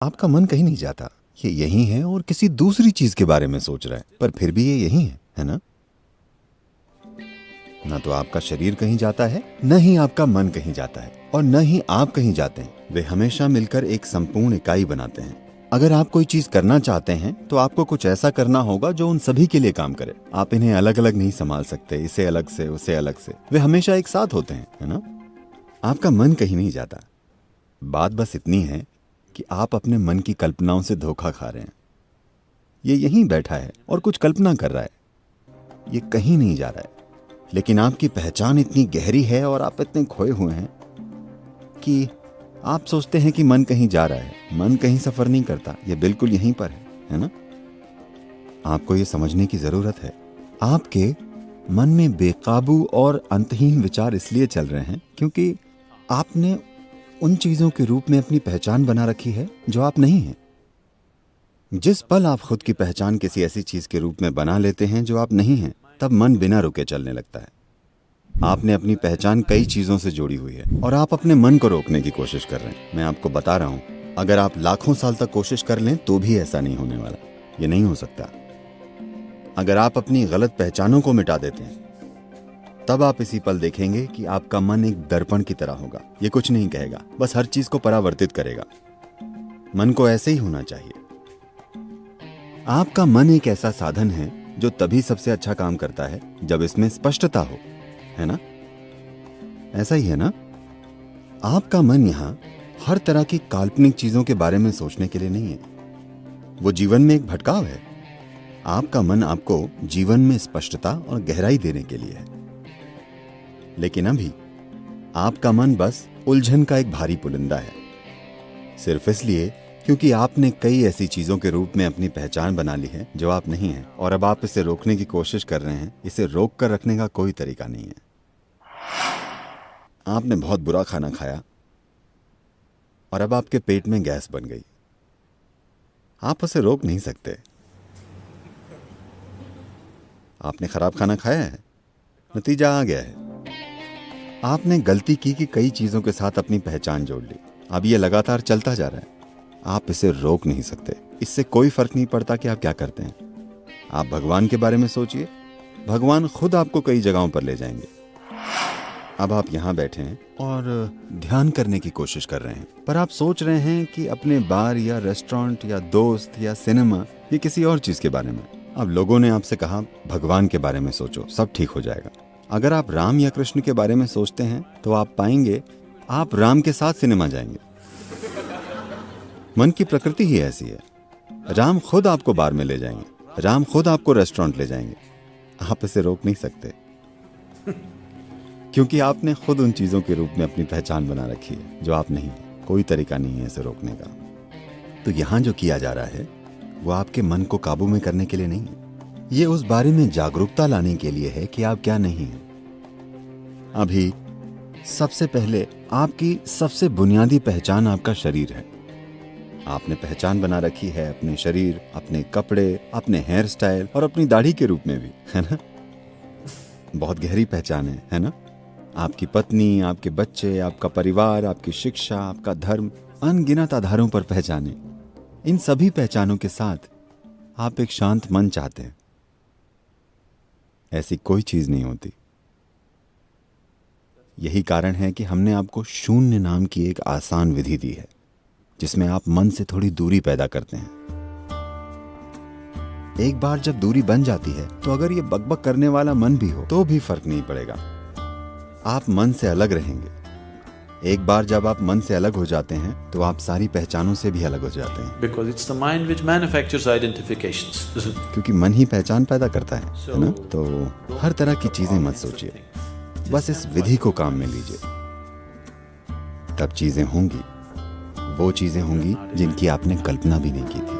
आपका मन कहीं नहीं जाता, ये यही है और किसी दूसरी चीज के बारे में सोच रहा है, पर फिर भी ये यही है ना? ना तो आपका शरीर कहीं जाता है, न ही आपका मन कहीं जाता है, और न ही आप कहीं जाते हैं। वे हमेशा मिलकर एक संपूर्ण इकाई बनाते हैं। अगर आप कोई चीज करना चाहते हैं तो आपको कुछ ऐसा करना होगा जो उन सभी के लिए काम करे। आप इन्हें अलग अलग नहीं संभाल सकते, इसे अलग से उसे अलग से। वे हमेशा एक साथ होते हैं, है ना? आपका मन कहीं नहीं जाता। बात बस इतनी है कि आप अपने मन की कल्पनाओं से धोखा खा रहे हैं। ये यहीं बैठा है और कुछ कल्पना कर रहा है, ये कहीं नहीं जा रहा है। लेकिन आपकी पहचान इतनी गहरी है और आप इतने खोए हुए हैं कि आप सोचते हैं कि मन कहीं जा रहा है। मन कहीं सफर नहीं करता, ये बिल्कुल यहीं पर है ना? आपको ये समझने की जरूरत है। आपके मन में बेकाबू और अंतहीन विचार इसलिए चल रहे हैं क्योंकि आपने उन चीजों के रूप में अपनी पहचान बना रखी है जो आप नहीं हैं। जिस पल आप खुद की पहचान किसी ऐसी चीज के रूप में बना लेते हैं जो आप नहीं हैं, तब मन बिना रुके चलने लगता है। आपने अपनी पहचान कई चीजों से जोड़ी हुई है और आप अपने मन को रोकने की कोशिश कर रहे हैं। मैं आपको बता रहा हूं, अगर आप लाखों साल तक कोशिश कर लें तो भी ऐसा नहीं होने वाला। ये नहीं हो सकता। अगर आप अपनी गलत पहचानों को मिटा देते हैं, तब आप इसी पल देखेंगे कि आपका मन एक दर्पण की तरह होगा। ये कुछ नहीं कहेगा, बस हर चीज को परावर्तित करेगा। मन को ऐसे ही होना चाहिए। आपका मन एक ऐसा साधन है जो तभी सबसे अच्छा काम करता है जब इसमें स्पष्टता हो, है ना? ऐसा ही है ना? आपका मन यहां हर तरह की काल्पनिक चीजों के बारे में सोचने के लिए नहीं है। वो जीवन में एक भटकाव है। आपका मन आपको जीवन में स्पष्टता और गहराई देने के लिए है। लेकिन अभी आपका मन बस उलझन का एक भारी पुलिंदा है, सिर्फ इसलिए क्योंकि आपने कई ऐसी चीजों के रूप में अपनी पहचान बना ली है जो आप नहीं हैं, और अब आप इसे रोकने की कोशिश कर रहे हैं। इसे रोक कर रखने का कोई तरीका नहीं है। आपने बहुत बुरा खाना खाया और अब आपके पेट में गैस बन गई। आप उसे रोक नहीं सकते। आपने खराब खाना खाया है, नतीजा आ गया है। आपने गलती की कि कई चीजों के साथ अपनी पहचान जोड़ ली। अब ये लगातार चलता जा रहा है। आप इसे रोक नहीं सकते। इससे कोई फर्क नहीं पड़ता कि आप क्या करते हैं। आप भगवान के बारे में सोचिए, भगवान खुद आपको कई जगहों पर ले जाएंगे। अब आप यहाँ बैठे हैं और ध्यान करने की कोशिश कर रहे हैं, पर आप सोच रहे हैं कि अपने बार या रेस्टोरेंट या दोस्त या सिनेमा या किसी और चीज के बारे में। अब लोगों ने आपसे कहा भगवान के बारे में सोचो, सब ठीक हो जाएगा। अगर आप राम या कृष्ण के बारे में सोचते हैं तो आप पाएंगे आप राम के साथ सिनेमा जाएंगे। मन की प्रकृति ही ऐसी है। राम खुद आपको बार में ले जाएंगे, राम खुद आपको रेस्टोरेंट ले जाएंगे। आप इसे रोक नहीं सकते क्योंकि आपने खुद उन चीजों के रूप में अपनी पहचान बना रखी है जो आप नहीं। कोई तरीका नहीं है इसे रोकने का। तो यहां जो किया जा रहा है वो आपके मन को काबू में करने के लिए नहीं है। ये उस बारे में जागरूकता लाने के लिए है कि आप क्या नहीं हैं। अभी सबसे पहले आपकी सबसे बुनियादी पहचान आपका शरीर है। आपने पहचान बना रखी है अपने शरीर, अपने कपड़े, अपने हेयर स्टाइल और अपनी दाढ़ी के रूप में भी, है ना? बहुत गहरी पहचान है ना? आपकी पत्नी, आपके बच्चे, आपका परिवार, आपकी शिक्षा, आपका धर्म, अनगिनत आधारों पर पहचाने। इन सभी पहचानों के साथ आप एक शांत मन चाहते हैं। ऐसी कोई चीज नहीं होती। यही कारण है कि हमने आपको शून्य नाम की एक आसान विधि दी है जिसमें आप मन से थोड़ी दूरी पैदा करते हैं। एक बार जब दूरी बन जाती है तो अगर ये बकबक करने वाला मन भी हो तो भी फर्क नहीं पड़ेगा। आप मन से अलग रहेंगे। एक बार जब आप मन से अलग हो जाते हैं तो आप सारी पहचानों से भी अलग हो जाते हैं। Because it's the mind which manufactures identifications. क्योंकि मन ही पहचान पैदा करता है ना? तो हर तरह की चीजें मत सोचिए, बस इस विधि को काम में लीजिए। तब चीजें होंगी, वो चीजें होंगी जिनकी आपने कल्पना भी नहीं की थी।